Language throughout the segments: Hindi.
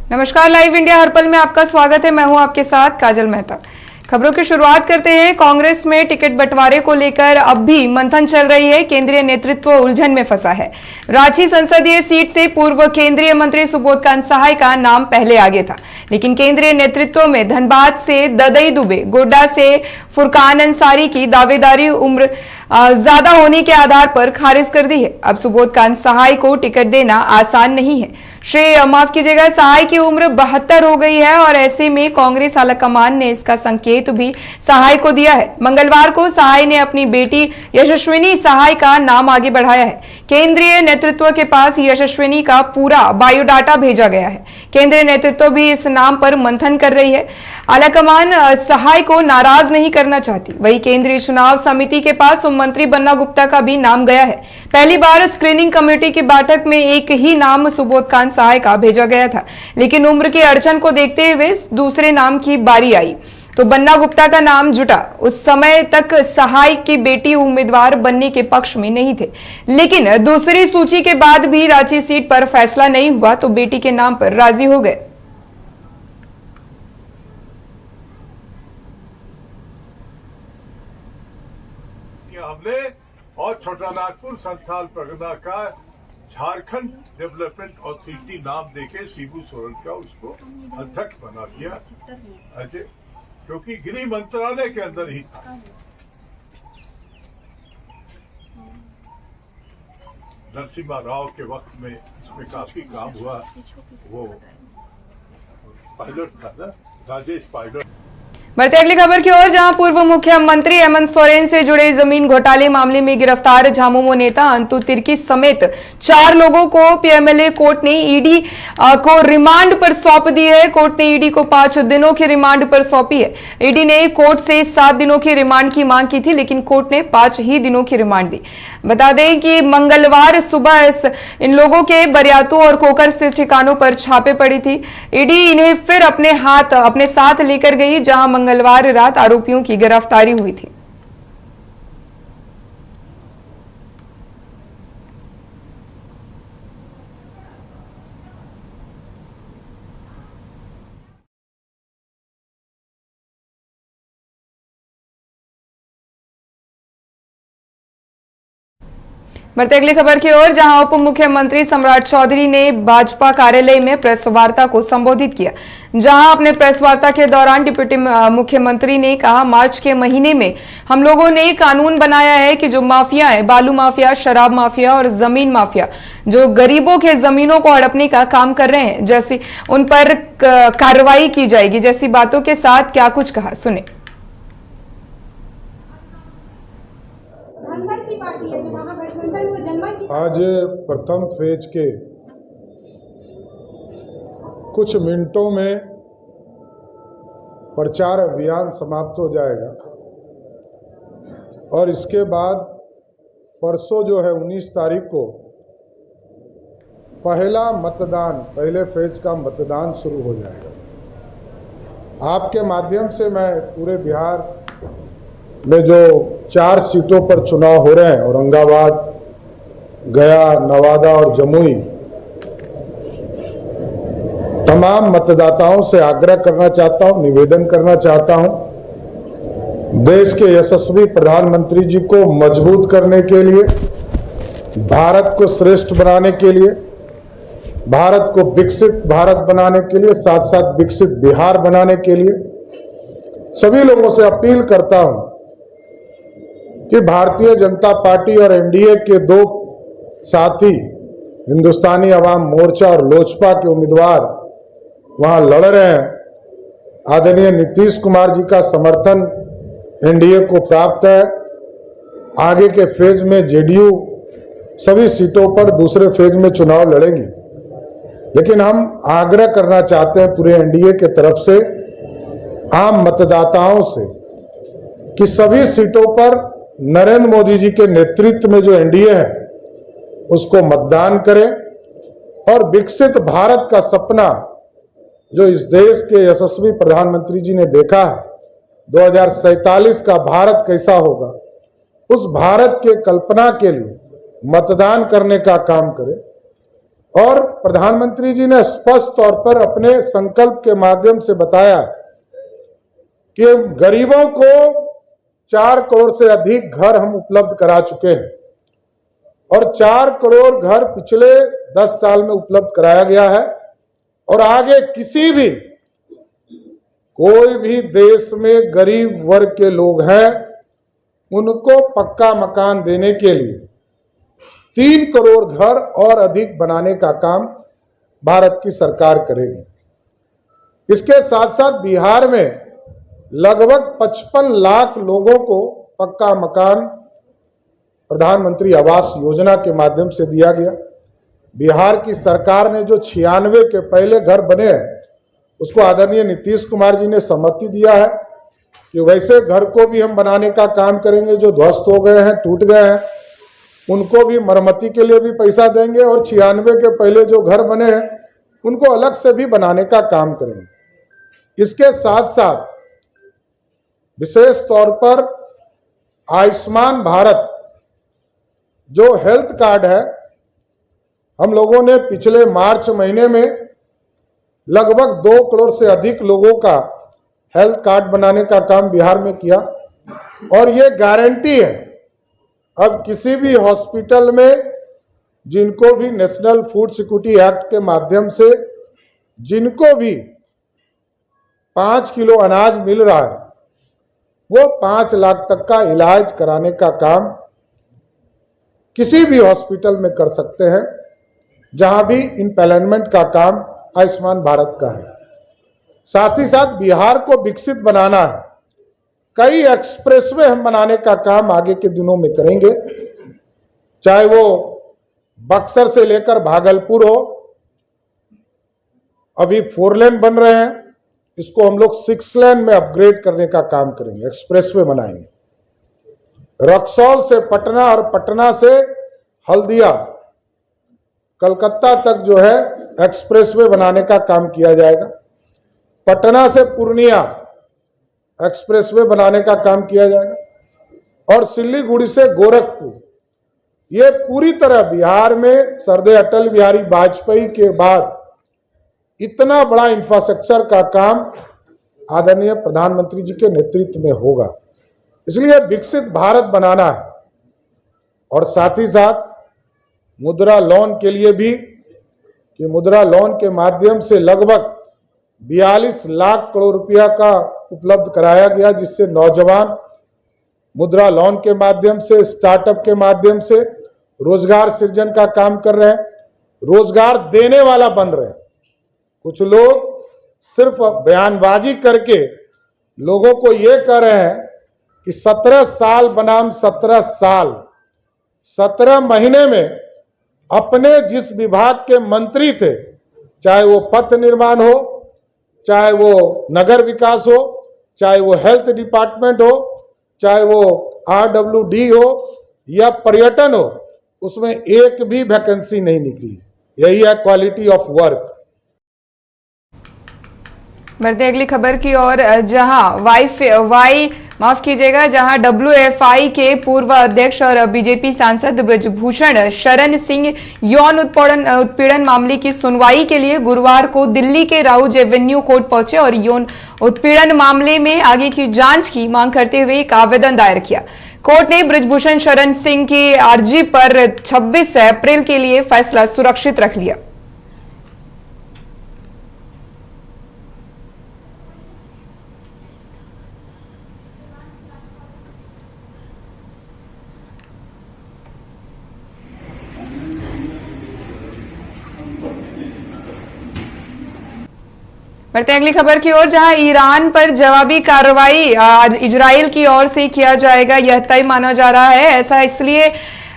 नमस्कार, लाइव इंडिया हर पल में आपका स्वागत है। मैं हूं आपके साथ काजल मेहता। खबरों की शुरुआत करते हैं। कांग्रेस में टिकट बंटवारे को लेकर अब भी मंथन चल रही है। केंद्रीय नेतृत्व उलझन में फंसा है। रांची संसदीय सीट से पूर्व केंद्रीय मंत्री सुबोधकांत सहाय का नाम पहले आगे था, लेकिन केंद्रीय नेतृत्व में धनबाद से ददई दुबे, गोड्डा से फुरकान अंसारी की दावेदारी उम्र ज्यादा होने के आधार पर खारिज कर दी है। अब सुबोधकांत सहाय को टिकट देना आसान नहीं है। माफ कीजिएगा, सहाय की उम्र 72 हो गई है और ऐसे में कांग्रेस आलाकमान ने इसका संकेत भी सहाय को दिया है। मंगलवार को सहाय ने अपनी बेटी यशस्विनी सहाय का नाम आगे बढ़ाया है। केंद्रीय नेतृत्व के पास यशस्विनी का पूरा बायोडाटा भेजा गया है। केंद्रीय नेतृत्व भी इस नाम पर मंथन कर रही है। आलाकमान सहाय को नाराज नहीं करना चाहती। वही केंद्रीय चुनाव समिति के पास मंत्री बन्ना गुप्ता का भी नाम गया है। पहली बार स्क्रीनिंग कमेटी की बैठक में एक ही नाम सुबोधकांत सहाय का भेजा गया था, लेकिन उम्र की अड़चन को देखते हुए दूसरे नाम की बारी आई तो बन्ना गुप्ता का नाम जुटा। उस समय तक सहाय की बेटी उम्मीदवार बनने के पक्ष में नहीं थे, लेकिन दूसरी सूची के बाद भी रांची सीट पर फैसला नहीं हुआ तो बेटी के नाम पर राजी हो गए। हमने और छोटा नागपुर संथाल परगना का झारखंड डेवलपमेंट अथॉरिटी नाम देके शिबू सोरेन का उसको अध्यक्ष बना दिया, अजय, क्योंकि गृह मंत्रालय के अंदर ही था। नरसिम्हा राव के वक्त में इसमें काफी काम हुआ। वो पायलट था ना, राजेश पायलट। बढ़ते अगली खबर की ओर, जहां पूर्व मुख्यमंत्री हेमंत सोरेन से जुड़े जमीन घोटाले मामले में गिरफ्तार झामुमो नेता अंतु तिर्की समेत 4 लोगों को पीएमएलए कोर्ट ने ईडी को रिमांड पर सौंप दी है। कोर्ट ने ईडी को 5 दिनों की रिमांड पर सौंपी है। ईडी ने कोर्ट से 7 दिनों की रिमांड की मांग की थी, लेकिन कोर्ट ने 5 ही दिनों की रिमांड दी। बता दें कि मंगलवार सुबह इन लोगों के बरियातू और कोकर स्थित ठिकानों पर छापे पड़ी थी। ईडी इन्हें फिर अपने साथ लेकर गई, जहां मंगलवार रात आरोपियों की गिरफ्तारी हुई थी। बढ़ते अगली खबर की ओर, जहां उप मुख्यमंत्री सम्राट चौधरी ने भाजपा कार्यालय में प्रेस वार्ता को संबोधित किया। जहां अपने प्रेस वार्ता के दौरान डिप्टी मुख्यमंत्री ने कहा, मार्च के महीने में हम लोगों ने कानून बनाया है कि जो माफिया है, बालू माफिया, शराब माफिया और जमीन माफिया, जो गरीबों के जमीनों को हड़पने का काम कर रहे हैं, जैसी उन पर कार्रवाई की जाएगी। जैसी बातों के साथ क्या कुछ कहा, सुने। आज प्रथम फेज के कुछ मिनटों में प्रचार अभियान समाप्त हो जाएगा और इसके बाद परसों जो है 19 तारीख को पहले फेज का मतदान शुरू हो जाएगा। आपके माध्यम से मैं पूरे बिहार में जो 4 सीटों पर चुनाव हो रहे हैं, औरंगाबाद, गया, नवादा और जमुई, तमाम मतदाताओं से आग्रह करना चाहता हूं, निवेदन करना चाहता हूं, देश के यशस्वी प्रधानमंत्री जी को मजबूत करने के लिए, भारत को श्रेष्ठ बनाने के लिए, भारत को विकसित भारत बनाने के लिए, साथ साथ विकसित बिहार बनाने के लिए सभी लोगों से अपील करता हूं कि भारतीय जनता पार्टी और एनडीए के 2 साथी, हिंदुस्तानी अवाम मोर्चा और लोजपा के उम्मीदवार वहां लड़ रहे हैं। आदरणीय नीतीश कुमार जी का समर्थन एनडीए को प्राप्त है। आगे के फेज में जेडीयू सभी सीटों पर दूसरे फेज में चुनाव लड़ेगी, लेकिन हम आग्रह करना चाहते हैं पूरे एनडीए के तरफ से, आम मतदाताओं से, कि सभी सीटों पर नरेंद्र मोदी जी के नेतृत्व में जो एनडीए है उसको मतदान करें और विकसित भारत का सपना जो इस देश के यशस्वी प्रधानमंत्री जी ने देखा है, 2047 का भारत कैसा होगा, उस भारत के कल्पना के लिए मतदान करने का काम करें। और प्रधानमंत्री जी ने स्पष्ट तौर पर अपने संकल्प के माध्यम से बताया कि गरीबों को 4 करोड़ से अधिक घर हम उपलब्ध करा चुके हैं और 4 करोड़ घर पिछले 10 साल में उपलब्ध कराया गया है और आगे किसी भी कोई भी देश में गरीब वर्ग के लोग हैं उनको पक्का मकान देने के लिए 3 करोड़ घर और अधिक बनाने का काम भारत की सरकार करेगी। इसके साथ साथ बिहार में लगभग 55 लाख लोगों को पक्का मकान प्रधानमंत्री आवास योजना के माध्यम से दिया गया। बिहार की सरकार ने जो 96 के पहले घर बने हैं उसको आदरणीय नीतीश कुमार जी ने सहमति दिया है कि वैसे घर को भी हम बनाने का काम करेंगे। जो ध्वस्त हो गए हैं, टूट गए हैं, उनको भी मरम्मती के लिए भी पैसा देंगे और 96 के पहले जो घर बने हैं उनको अलग से भी बनाने का काम करेंगे। इसके साथ साथ विशेष तौर पर आयुष्मान भारत जो हेल्थ कार्ड है, हम लोगों ने पिछले मार्च महीने में लगभग 2 करोड़ से अधिक लोगों का हेल्थ कार्ड बनाने का काम बिहार में किया और ये गारंटी है अब किसी भी हॉस्पिटल में जिनको भी नेशनल फूड सिक्योरिटी एक्ट के माध्यम से जिनको भी 5 किलो अनाज मिल रहा है वो 5 लाख तक का इलाज कराने का काम किसी भी हॉस्पिटल में कर सकते हैं जहां भी इम्पैनलमेंट का काम आयुष्मान भारत का है। साथ ही साथ बिहार को विकसित बनाना है। कई एक्सप्रेसवे हम बनाने का काम आगे के दिनों में करेंगे, चाहे वो बक्सर से लेकर भागलपुर हो, अभी 4 लेन बन रहे हैं, इसको हम लोग 6 लेन में अपग्रेड करने का काम करेंगे, एक्सप्रेसवे बनाएंगे। रक्सौल से पटना और पटना से हल्दिया कलकत्ता तक जो है एक्सप्रेसवे बनाने का काम किया जाएगा। पटना से पूर्णिया एक्सप्रेसवे बनाने का काम किया जाएगा और सिल्लीगुड़ी से गोरखपुर। ये पूरी तरह बिहार में सरदार अटल बिहारी वाजपेयी के बाद इतना बड़ा इंफ्रास्ट्रक्चर का काम आदरणीय प्रधानमंत्री जी के नेतृत्व में होगा। इसलिए विकसित भारत बनाना है और साथ ही साथ मुद्रा लोन के लिए भी कि मुद्रा लोन के माध्यम से लगभग 42 लाख करोड़ रुपया का उपलब्ध कराया गया, जिससे नौजवान मुद्रा लोन के माध्यम से, स्टार्टअप के माध्यम से रोजगार सृजन का काम कर रहे हैं, रोजगार देने वाला बन रहे हैं। कुछ लोग सिर्फ बयानबाजी करके लोगों को यह कह रहे हैं कि 17 साल बनाम 17 साल, 17 महीने में अपने जिस विभाग के मंत्री थे, चाहे वो पथ निर्माण हो, चाहे वो नगर विकास हो, चाहे वो हेल्थ डिपार्टमेंट हो, चाहे वो RWD हो या पर्यटन हो, उसमें एक भी वैकेंसी नहीं निकली। यही है क्वालिटी ऑफ वर्क। बढ़ते अगली खबर की ओर, जहां WFI के पूर्व अध्यक्ष और बीजेपी सांसद ब्रजभूषण शरण सिंह यौन उत्पीड़न मामले की सुनवाई के लिए गुरुवार को दिल्ली के राउज एवेन्यू कोर्ट पहुंचे और यौन उत्पीड़न मामले में आगे की जांच की मांग करते हुए एक आवेदन दायर किया। कोर्ट ने ब्रजभूषण शरण सिंह की अर्जी पर 26 अप्रैल के लिए फैसला सुरक्षित रख लिया। बढ़ते अगली खबर की ओर, जहां ईरान पर जवाबी कार्रवाई आज इजराइल की ओर से किया जाएगा, यह तय माना जा रहा है। ऐसा इसलिए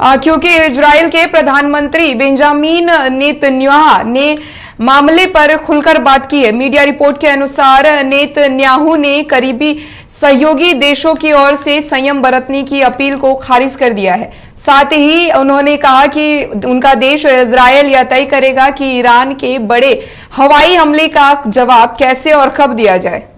क्योंकि इजराइल के प्रधानमंत्री बेंजामिन नेतन्याहू ने मामले पर खुलकर बात की है। मीडिया रिपोर्ट के अनुसार नेतन्याहू ने करीबी सहयोगी देशों की ओर से संयम बरतने की अपील को खारिज कर दिया है। साथ ही उन्होंने कहा कि उनका देश इजराइल यह तय करेगा कि ईरान के बड़े हवाई हमले का जवाब कैसे और कब दिया जाए।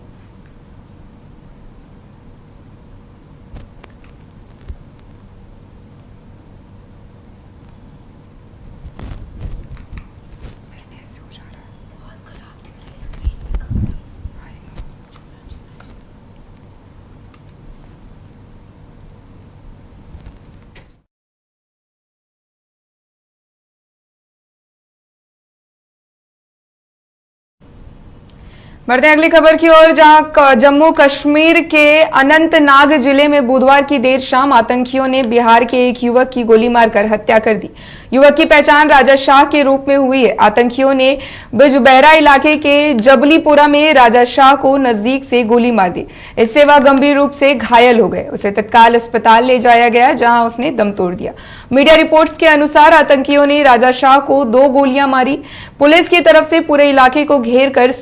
बढ़ते हैं अगली खबर की ओर, जहां जम्मू कश्मीर के अनंतनाग जिले में बुधवार की देर शाम आतंकियों ने बिहार के एक युवक की गोली मारकर हत्या कर दी। युवक की पहचान राजा शाह के रूप में हुई है। आतंकियों ने बिजबहरा इलाके के जबलीपुरा में राजा शाह को नजदीक से गोली मार दी। इससे वह गंभीर रूप से घायल हो गए। उसे तत्काल अस्पताल ले जाया गया, जहां उसने दम तोड़ दिया। मीडिया रिपोर्ट्स के अनुसार आतंकियों ने राजा शाह को 2 गोलियां मारी। पुलिस की तरफ से पूरे इलाके को घेर कर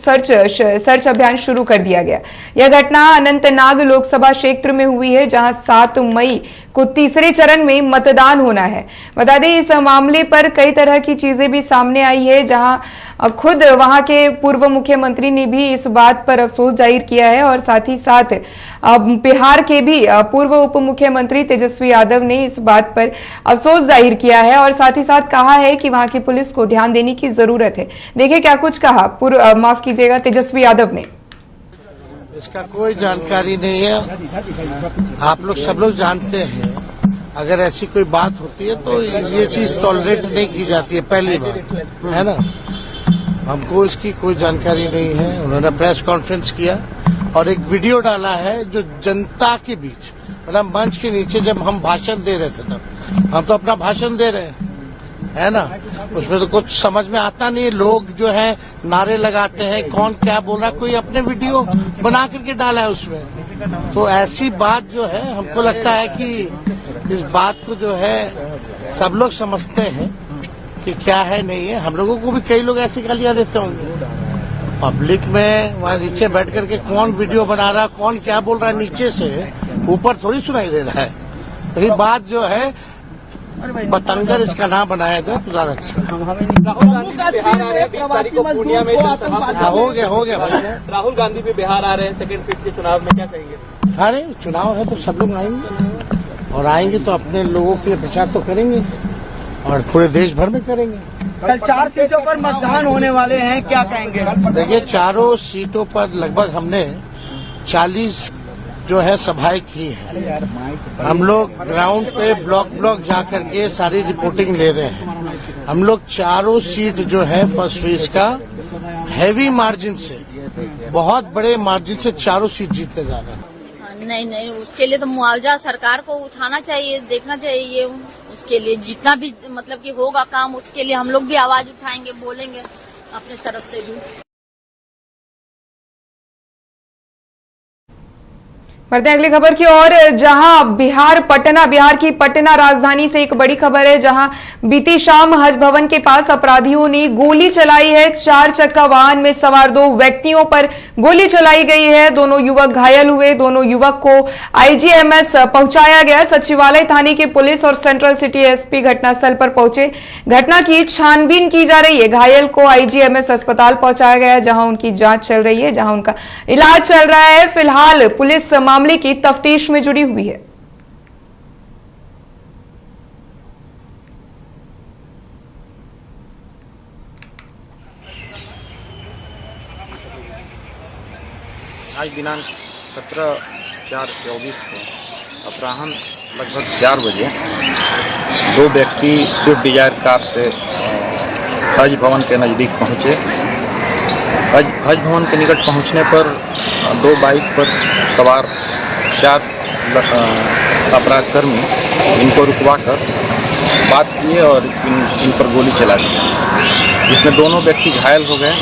सर्च अभियान शुरू कर दिया गया। यह घटना अनंतनाग लोकसभा क्षेत्र में हुई है, जहां 7 मई को तीसरे चरण में मतदान होना है। बता दें, इस मामले पर कई तरह की चीजें भी सामने आई है, जहां खुद वहां के पूर्व मुख्यमंत्री ने भी इस बात पर अफसोस जाहिर किया है और साथ ही साथ बिहार के भी पूर्व उप मुख्यमंत्री तेजस्वी यादव ने इस बात पर अफसोस जाहिर किया है और साथ ही साथ कहा है कि वहां की पुलिस को ध्यान देने की जरूरत है। देखिए क्या कुछ कहा माफ कीजिएगा तेजस्वी यादव ने। इसका कोई जानकारी नहीं है। आप लोग सब लोग जानते हैं, अगर ऐसी कोई बात होती है तो ये चीज टॉलरेट नहीं की जाती है, पहली बात है ना। हमको इसकी कोई जानकारी नहीं है। उन्होंने प्रेस कॉन्फ्रेंस किया और एक वीडियो डाला है जो जनता के बीच, मतलब मंच के नीचे जब हम भाषण दे रहे थे, तब हम तो अपना भाषण दे रहे हैं, है ना। उसमें तो कुछ समझ में आता नहीं। लोग जो है नारे लगाते हैं, कौन क्या बोल रहा है, कोई अपने वीडियो बना करके डाला है उसमें। तो ऐसी बात जो है, हमको लगता है कि इस बात को जो है सब लोग समझते हैं कि क्या है नहीं है। हम लोगों को भी कई लोग ऐसी गालियां देते होंगे पब्लिक में, वहां नीचे बैठ करके कौन वीडियो बना रहा है, कौन क्या बोल रहा है, नीचे से ऊपर थोड़ी सुनाई दे रहा है। तो ये बात जो है पतंगर इसका नाम बनाया जाए तो ज्यादा अच्छा। हो गया भाई। राहुल गांधी भी बिहार आ रहे हैं सेकंड फेज के चुनाव में, क्या कहेंगे? अरे चुनाव है तो सब लोग आएंगे और आएंगे तो अपने लोगों के लिए प्रचार तो करेंगे और पूरे देश भर में करेंगे। कल 4 सीटों पर मतदान होने वाले हैं, क्या कहेंगे? देखिए, चारों सीटों पर लगभग हमने 40 जो है सभाएं की है। हम लोग ग्राउंड पे ब्लॉक जा करके सारी रिपोर्टिंग ले रहे हैं। हम लोग चारों सीट जो है फर्स्ट फेज का हैवी मार्जिन से, बहुत बड़े मार्जिन से चारों सीट जीतने जा रहे हैं। नहीं, उसके लिए तो मुआवजा सरकार को उठाना चाहिए, देखना चाहिए। उसके लिए जितना भी मतलब कि होगा काम, उसके लिए हम लोग भी आवाज उठाएंगे, बोलेंगे अपने तरफ से भी। बढ़ते हैं अगली खबर की ओर, जहां बिहार की पटना राजधानी से एक बड़ी खबर है, जहां बीती शाम हज भवन के पास अपराधियों ने गोली चलाई है। 4 चक्का वाहन में सवार 2 व्यक्तियों पर गोली चलाई गई है। दोनों युवक घायल हुए। दोनों युवक को आईजीएमएस पहुंचाया गया। सचिवालय थाने की पुलिस और सेंट्रल सिटी एसपी घटनास्थल पर पहुंचे। घटना की छानबीन की जा रही है। घायल को आईजीएमएस अस्पताल पहुंचाया गया, जहां उनकी जांच चल रही है, जहां उनका इलाज चल रहा है। फिलहाल पुलिस मामले की तफ्तीश में जुड़ी हुई है। आज दिनांक 17/4/24 को अपराह्न लगभग 4 बजे 2 व्यक्ति स्विफ्ट डिजायर कार से हज भवन के नज़दीक पहुंचे। हज भवन के निकट पहुंचने पर 2 बाइक पर सवार 4 अपराधकर्मी इनको रुकवाकर बात किए और इन पर गोली चला दी, जिसमें दोनों व्यक्ति घायल हो गए।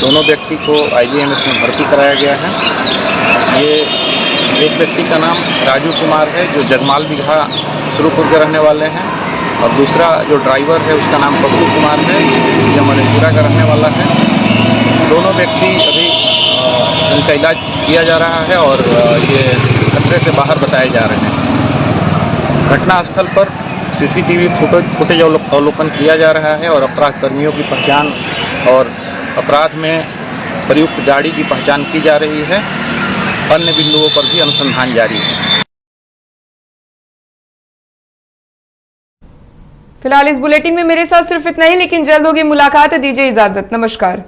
दोनों व्यक्ति को आईजीएमएस में भर्ती कराया गया है। ये एक व्यक्ति का नाम राजू कुमार है, जो जगमाल बिघा शुरूपुर के रहने वाले हैं, और दूसरा जो ड्राइवर है उसका नाम बबलू कुमार है, जो मधेपुरा का रहने वाला है। दोनों व्यक्ति अभी उनका इलाज किया जा रहा है और ये खतरे से बाहर बताए जा रहे हैं। घटनास्थल पर सीसीटीवी फुटेज अवलोकन किया जा रहा है और अपराध कर्मियों की पहचान और अपराध में प्रयुक्त गाड़ी की पहचान की जा रही है। अन्य बिंदुओं पर भी अनुसंधान जारी है। फिलहाल इस बुलेटिन में मेरे साथ सिर्फ इतना ही, लेकिन जल्द होगी मुलाकात। दीजिए इजाजत। नमस्कार।